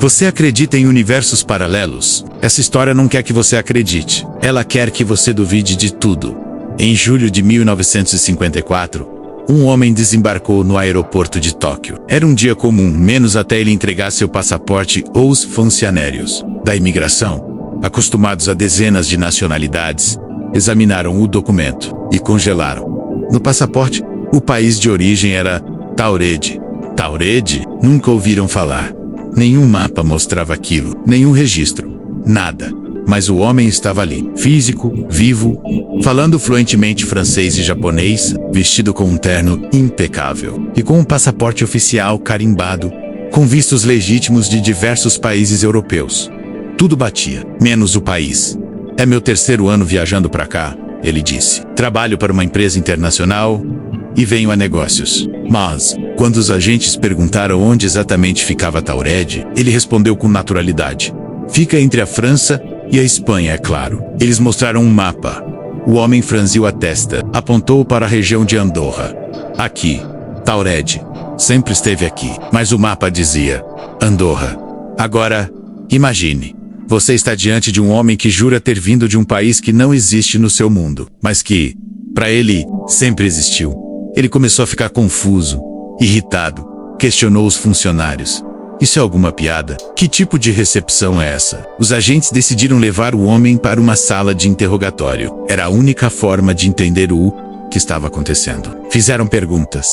Você acredita em universos paralelos? Essa história não quer que você acredite. Ela quer que você duvide de tudo. Em julho de 1954, um homem desembarcou no aeroporto de Tóquio. Era um dia comum, menos até ele entregar seu passaporte ou os funcionários da imigração, acostumados a dezenas de nacionalidades, examinaram o documento e congelaram. No passaporte, o país de origem era Taurede. Taurede? Nunca ouviram falar. Nenhum mapa mostrava aquilo, nenhum registro, nada. Mas o homem estava ali, físico, vivo, falando fluentemente francês e japonês, vestido com um terno impecável e com um passaporte oficial carimbado, com vistos legítimos de diversos países europeus. Tudo batia, menos o país. É meu terceiro ano viajando para cá, ele disse. Trabalho para uma empresa internacional e venho a negócios. Mas, quando os agentes perguntaram onde exatamente ficava Taurede, ele respondeu com naturalidade. Fica entre a França e a Espanha, é claro. Eles mostraram um mapa. O homem franziu a testa, apontou para a região de Andorra. Aqui, Taurede. Sempre esteve aqui, mas o mapa dizia Andorra. Agora, imagine. Você está diante de um homem que jura ter vindo de um país que não existe no seu mundo, mas que, para ele, sempre existiu. Ele começou a ficar confuso, irritado, questionou os funcionários. Isso é alguma piada? Que tipo de recepção é essa? Os agentes decidiram levar o homem para uma sala de interrogatório. Era a única forma de entender o que estava acontecendo. Fizeram perguntas.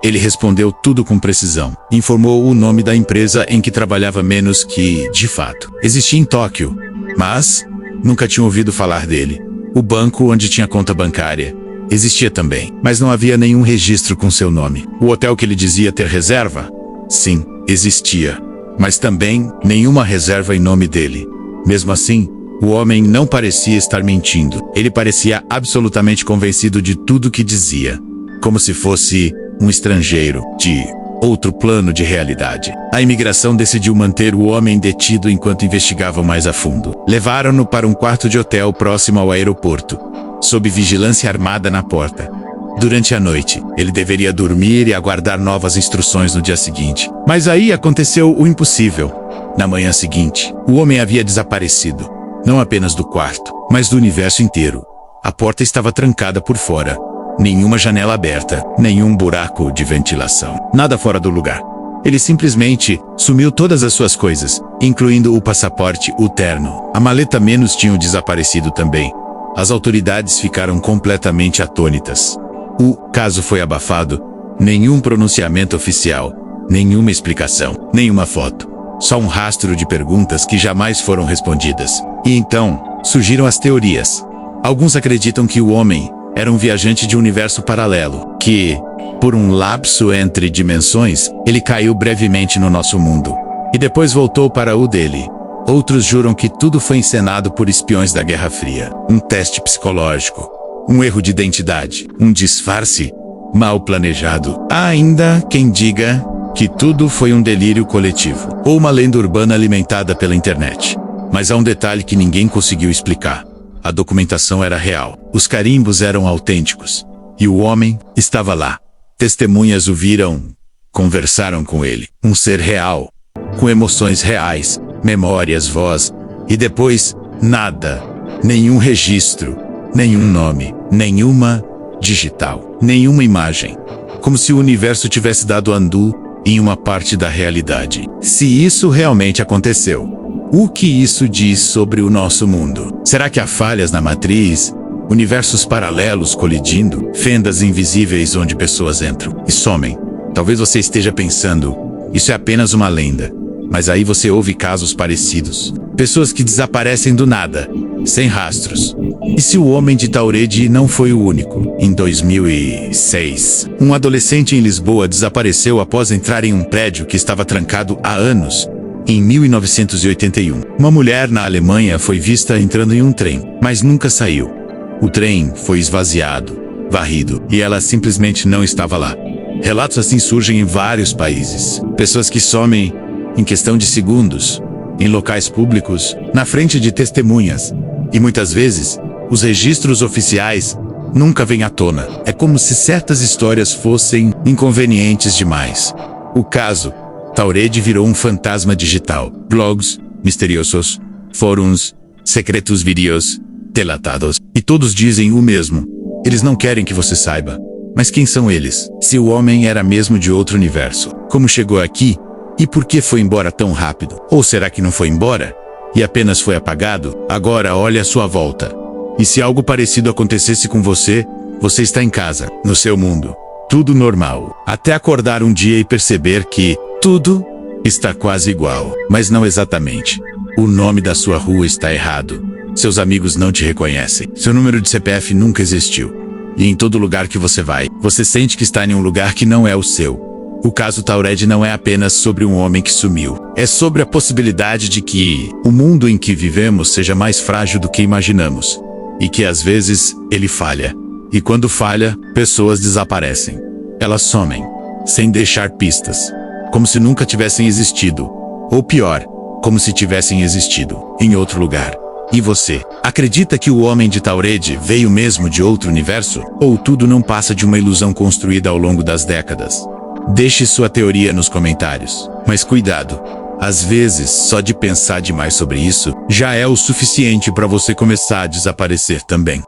Ele respondeu tudo com precisão. Informou o nome da empresa em que trabalhava menos que, de fato, existia em Tóquio. Mas nunca tinha ouvido falar dele. O banco onde tinha conta bancária existia também, mas não havia nenhum registro com seu nome. O hotel que ele dizia ter reserva? Sim, existia, mas também nenhuma reserva em nome dele. Mesmo assim, o homem não parecia estar mentindo. Ele parecia absolutamente convencido de tudo que dizia, como se fosse um estrangeiro de outro plano de realidade. A imigração decidiu manter o homem detido enquanto investigavam mais a fundo. Levaram-no para um quarto de hotel próximo ao aeroporto, sob vigilância armada na porta. Durante a noite, ele deveria dormir e aguardar novas instruções no dia seguinte. Mas aí aconteceu o impossível. Na manhã seguinte, o homem havia desaparecido. Não apenas do quarto, mas do universo inteiro. A porta estava trancada por fora. Nenhuma janela aberta, nenhum buraco de ventilação. Nada fora do lugar. Ele simplesmente sumiu todas as suas coisas, incluindo o passaporte, o terno. A maleta menos tinham desaparecido também. As autoridades ficaram completamente atônitas. O caso foi abafado. Nenhum pronunciamento oficial, nenhuma explicação, nenhuma foto. Só um rastro de perguntas que jamais foram respondidas. E então, surgiram as teorias. Alguns acreditam que o homem era um viajante de um universo paralelo, que, por um lapso entre dimensões, ele caiu brevemente no nosso mundo e depois voltou para o dele. Outros juram que tudo foi encenado por espiões da Guerra Fria. Um teste psicológico, um erro de identidade, um disfarce mal planejado. Há ainda quem diga que tudo foi um delírio coletivo, ou uma lenda urbana alimentada pela internet. Mas há um detalhe que ninguém conseguiu explicar. A documentação era real, os carimbos eram autênticos, e o homem estava lá. Testemunhas o viram, conversaram com ele. Um ser real, com emoções reais, memórias, voz, e depois, nada. Nenhum registro, nenhum nome, nenhuma digital, nenhuma imagem. Como se o universo tivesse dado undo em uma parte da realidade. Se isso realmente aconteceu, o que isso diz sobre o nosso mundo? Será que há falhas na matriz? Universos paralelos colidindo? Fendas invisíveis onde pessoas entram e somem? Talvez você esteja pensando, isso é apenas uma lenda. Mas aí você ouve casos parecidos. Pessoas que desaparecem do nada, sem rastros. E se o homem de Taurede não foi o único? Em 2006, um adolescente em Lisboa desapareceu após entrar em um prédio que estava trancado há anos. Em 1981, uma mulher na Alemanha foi vista entrando em um trem, mas nunca saiu. O trem foi esvaziado, varrido, e ela simplesmente não estava lá. Relatos assim surgem em vários países. Pessoas que somem em questão de segundos, em locais públicos, na frente de testemunhas. E muitas vezes, os registros oficiais nunca vêm à tona. É como se certas histórias fossem inconvenientes demais. O caso Taured virou um fantasma digital. Blogs, misteriosos, fóruns, secretos vídeos, delatados. E todos dizem o mesmo. Eles não querem que você saiba. Mas quem são eles? Se o homem era mesmo de outro universo, como chegou aqui? E por que foi embora tão rápido? Ou será que não foi embora? E apenas foi apagado? Agora olhe à sua volta. E se algo parecido acontecesse com você, você está em casa, no seu mundo. Tudo normal. Até acordar um dia e perceber que tudo está quase igual. Mas não exatamente. O nome da sua rua está errado. Seus amigos não te reconhecem. Seu número de CPF nunca existiu. E em todo lugar que você vai, você sente que está em um lugar que não é o seu. O caso Taured não é apenas sobre um homem que sumiu. É sobre a possibilidade de que o mundo em que vivemos seja mais frágil do que imaginamos. E que às vezes ele falha. E quando falha, pessoas desaparecem. Elas somem, sem deixar pistas. Como se nunca tivessem existido. Ou pior, como se tivessem existido em outro lugar. E você, acredita que o homem de Taured veio mesmo de outro universo? Ou tudo não passa de uma ilusão construída ao longo das décadas? Deixe sua teoria nos comentários. Mas cuidado, às vezes só de pensar demais sobre isso já é o suficiente para você começar a desaparecer também.